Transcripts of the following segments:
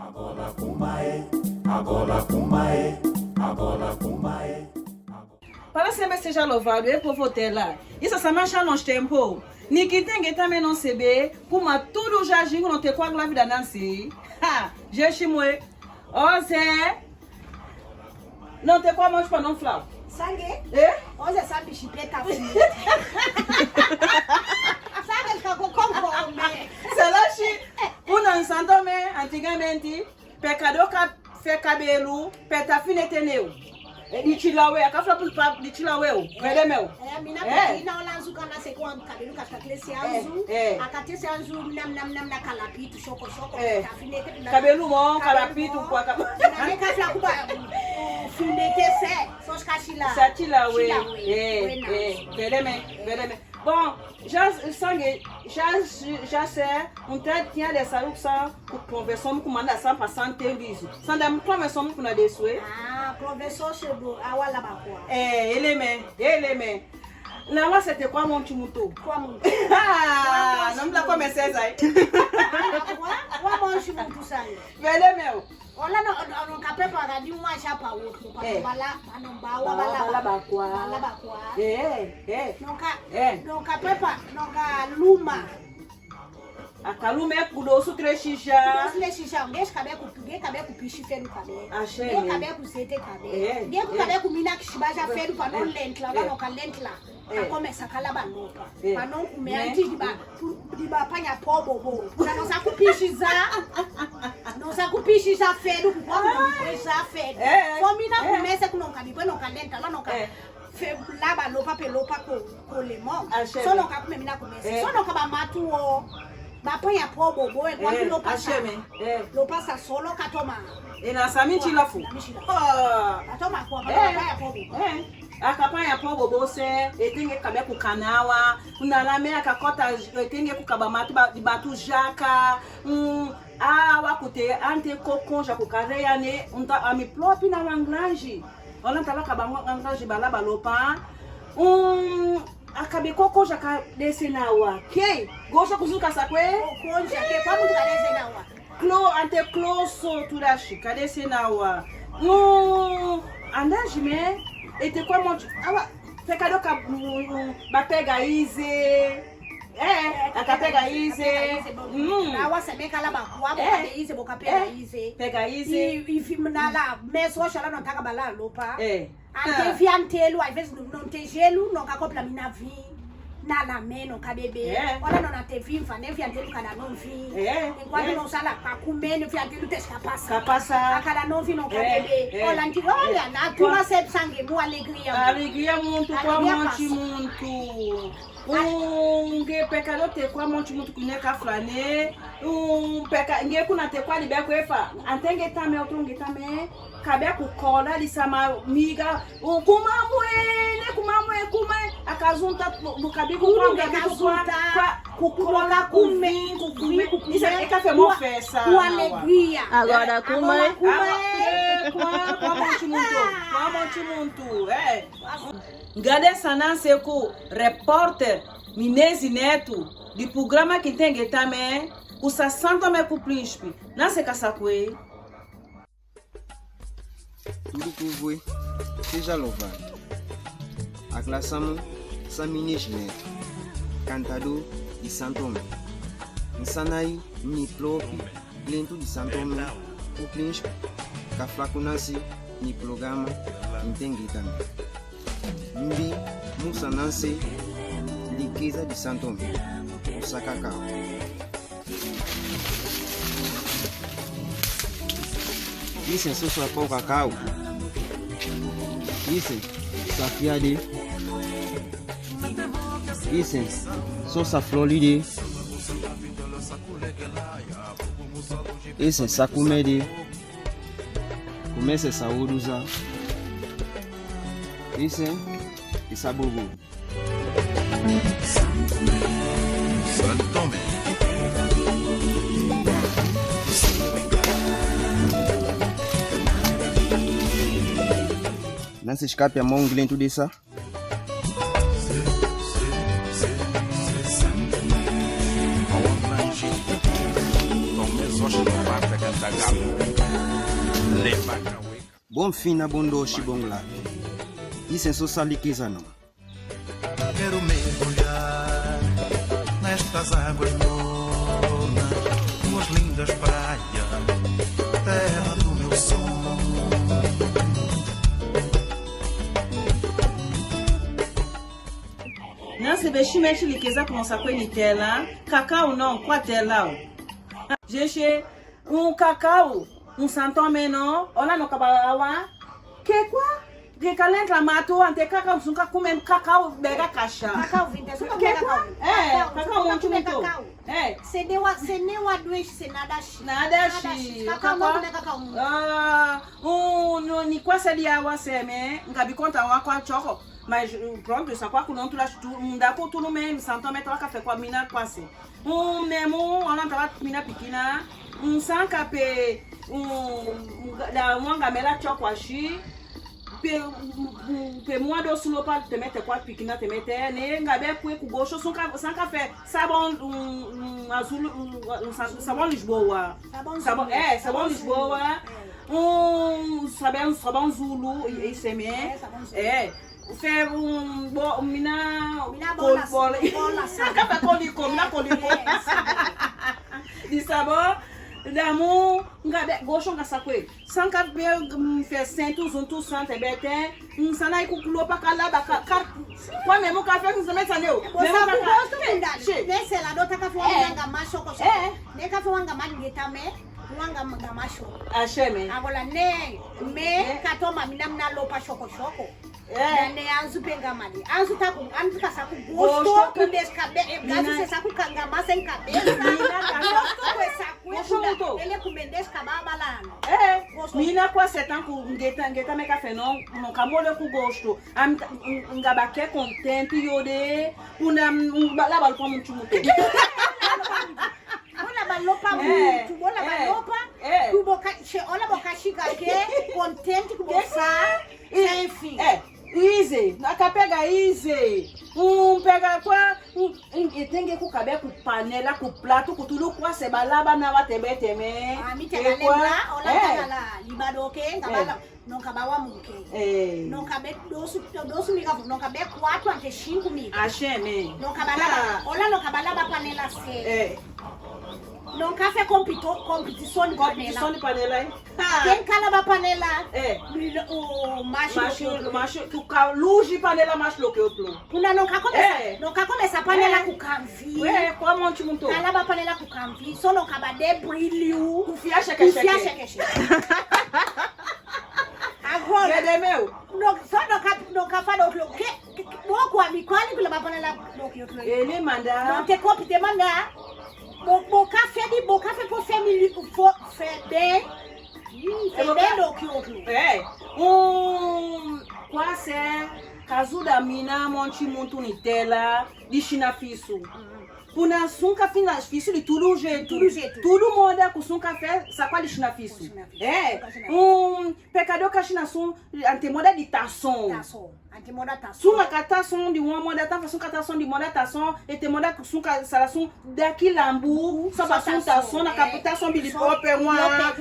Agora kumae, agora kumae, agora kumae. Para sempre seja louvado, é povo lá. Isso se marcha nos tempos. Nikitenge também não se vê, como tudo já jingo não te qual a vida Nancy. Ha, já chimue. Ó Zé, não te qual mais para não falar. Sangue? É? Hoje sabe chipeta. Sabe que eu como? Selashi, una Santo me antigamente, pecador que fez cabelo, peta fine teneu. Di chilawe, a cafra pulpa di chilawe, vele meu. É, mina pequena olha azul kana se com cabelo que está cresce azul. A catese azul nam na calapito, choco, tá finete. Cabelo bom, calapito, com a cabelo. Na cafra cuba, finete se, só os cachila. Ça chilawe, vele me. Bon, já sangue, já sei, tinha dessa luxa, conversamos com manda só passando isso. Sandam conversamos com a desue. Ah, professor chegou, a wala bakwa. Ele me. Não vai ser com a mão chimuto. Ah, não dá como é aí. Wa mão chimuto sai. Vele meu. Olha não capé para de uma chapa outro para bala, não bawa Bala bakwa. bala bakwa. Não capé para luma. A calume é kudosu trechisha. Os shisha, ngеш cabe com pichi feru cabe. Achei. Ngеш cabe com sete cabe. Ngеш cabe com mina kishiba já feru para não lentla, lá não calentla. A começa calaba louca. Para não comer antes de ba panha pobo. Para não saco pichiza. Não saco pichiza feru, não pichiza feru. Só mina começa com não cabe, não calenta, lá não cabe. Laba lopa pelopa com limão. Só não cabe mina começa. Só não cabe matu o Bapanha pobo boy quando lo passa. Lo passa solo katoma. E na samiti lafu. Katoma kwa bapanha pobo. A kapanha pobo bose etenge kabe ku kanawa, unalame akakota etenge ku kabamatu di batu jaka. Wakute ante kokonja ku kareya ne unta ami plopi na wanglanji. Ona tala kabango wanglanji bala balopa. Akabe kokonja ka dese na wa. Ke gosha kuzuka sakwe? Kokonja ke kwa mtu kadese na wa. Klo ante kloso turashi kadese na wa. Andajime ete kwa monte awa pecado ka bapega ize. Akapega ize. Awa semeka la bakwa boka ize boka pega ize. Pega ize. Ifimnala meso shala no taka bala lopa. Ante fiantelu às vezes não tem gelo, não acopla mina vi. Na la meno kabebe. Olha não te vi fane fiantelu kada não vi. Enquanto não sala pa comer fiantelu te escapassa. Capassa. Akala não vi não kabebe. Olha na tua sempre sangue mu alegria. Alegria muito kwa monte muito. Nge pecado te kwa monte muito kuneka flane. Nge kuna te kwa libe kwefa. Antenge tame outro tame. Kabe kukola lisama miga. Kumamwe akazunta bukabi kukola kume. Isso é café mó festa. Com alegria. Agora kuma. Kwa monte muito. Ngade sananse ku repórter Minezi Neto do programa que tem também o Santo me com príncipe não se casacue. Tudo que foi seja louvado. Aclassamos Minezi Neto, cantador de Santo Tomé. Nsanai ni plopi lento de Santo Tomé, o príncipe Kaflakunasi ni programa entende também. Mbi Musa Nancy, riqueza de Santo Tomé, o Sacacau. Isso é só para o cacau. Isso é safiade. Isso é só saflolide. Isso é sacumede. Começa a saúde. Isso é sabogo. Santo Tomé. Não se escape a mão dentro disso. Tomé só chegou para cantar. Bom fim na bondoshi bongla. Isso é só saliquiza não. Quero mergulhar nestas águas mornas, tuas lindas praias, terra do meu sonho. Nasi beshi meshi likiza kumosa kweni tela. Cacau não, kwa tela. Jeche, cacau, santome não. Ola no kabalawa. Que kwa? Que calentra matou ante cacau sunka kumen cacau bega caixa. Cacau vinte, sunka Que bega kwa? Cacau muito muito. Se deu a dois se nada shi. Nada shi. Cacau não é cacau. No ni kwa seria wa seme, ngabi conta wa kwa choco. Mas pronto, isso aqui não tu dá por tudo mesmo, santo me tava café com a mina quase. Nemo, ela tava mina pequena, sanca pe da gamela choco achi. Pe moi do sulo pa te mete kwa pequena te mete ne ngabe ku gosho sanca café, sabão azul, sabão Lisboa. Sabão Lisboa. Sabão Zulu, isso mesmo. Fais mina bola café coliko mina coliko di sabon damu ngabe gosho ngasakwe sanka be fait sentu zontu sante bete sana ikukulo pa kala baka kwa memo café nous mettre ça neo memo café nese la dota café wanga masho ko ne café wanga mangeta me wanga ngamasho asheme agola ne me katoma mina mna lopa shoko Nane anzu penga mali. Anzu taku anzu kasaku gosto kudeskabe. Anzu sesaku kangama senkabe. Gosto ele kumendeska babalano. Mina kwa setan ku ngeta meka fenon no kamole ku gosto. Am ngabake content yode una la bal kwa mtu muto. Bona balopa mutu, bona balopa. Kuboka she ola boka shikake content kubosa. Enfim. Easy, nakapega easy. Pega kwa itenge kukabe ku panela ku plato kutulu kwa sebalaba na watebete me. Mitela lembra ola kala libadoke ngabala nonkabawa muke. Nonkabe dosu miga nonkabe 4 ante 5 miga. Asheme. Nonkabala ola nokabala ba panela se. Non café competition panela. Quem cala ba panela? O macho tu ka luji panela macho lo que eu plo. Puna non ka começa panela ku kamvi. Kwa monte muito. Cala ba panela ku kamvi, só non ka ba de brilho. Ku fiacha que agora. Cadê meu? Non ka fa do plo. Que boku ami kwani kula ba panela do que eu plo. Ele manda. Non te copie manda. Bon café pour faire bem. É bem do que outro. Quase kazuda mina monte muito nitela de china fisu. Puna sunka fina fisu de tudo jeito. Tudo moda com sun café sakwa de china fisu. Pecador kashina sun antemoda de tação. Sunga katação de uma moda tá fazendo katação de moda tação e te moda sunga salação daqui lambu só para sun tação na captação de pop uma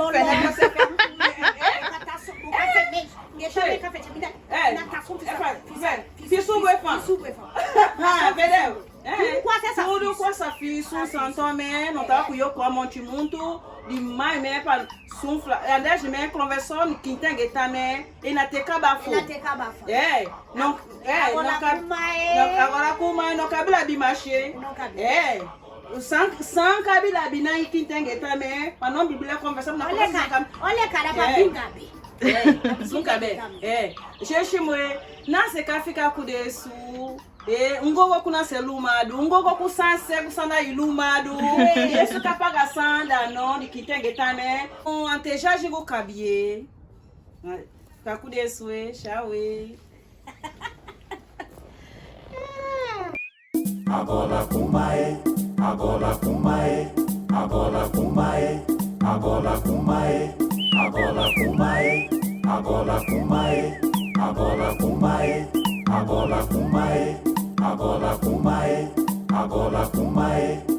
tudo com essa ficha santome não tá com eu com a monte muito de mais mesmo para sunfla aliás mesmo conversão que tem que também e na te cabafu não agora com mais não cabe lá de marché sans cabila bina que tem que também para não biblia conversão na olha cara para bingabe nunca bem jeshimwe nase kafika kudesu ngogo kuna selumadu ngogo kusanse kusana ilumadu yesu kapaga sanda no dikitenge tame antejaji go kabie kakudesu shawe Agora kumae, agora kumae, agora kumae, agora kumae, agora kumae, agora kumae, agora kumae, agora kumae, agora kumae, agora kumae.